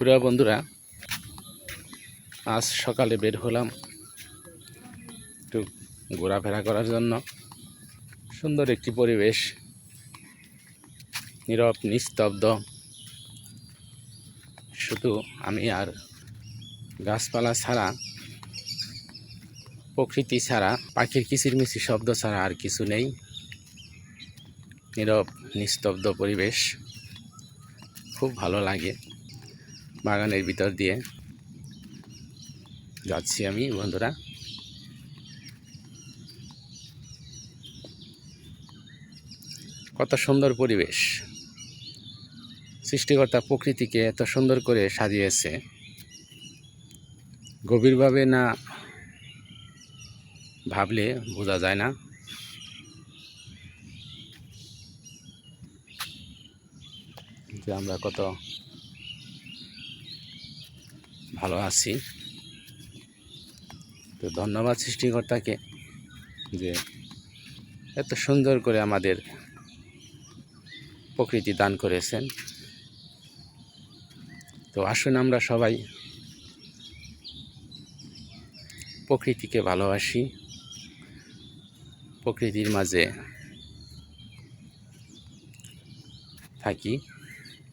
প্রিয় বন্ধুরা, আজ সকালে বের হলাম একটু ঘোরাফেরা করার জন্য। সুন্দর একটি পরিবেশ, নীরব নিস্তব্ধ, শুধু আমি আর গাছপালা ছাড়া, প্রকৃতি ছাড়া, পাখির কিচিরমিচির শব্দ ছাড়া আর কিছু নেই। নীরব নিস্তব্ধ পরিবেশ, খুব ভালো লাগে। বাগানের ভিতর দিয়ে যাচ্ছি আমি বন্ধুরা। কত সুন্দর পরিবেশ, সৃষ্টিকর্তা প্রকৃতিকে এত সুন্দর করে সাজিয়েছে, গভীরভাবে না ভাবলে বোঝা যায় না। যে আমরা কত ভালো আছি। তো ধন্যবাদ সৃষ্টিকর্তাকে যে এত সুন্দর করে আমাদের প্রকৃতি দান করেছেন। তো আসুন আমরা সবাই প্রকৃতিকে ভালোবাসি, প্রকৃতির মাঝে থাকি।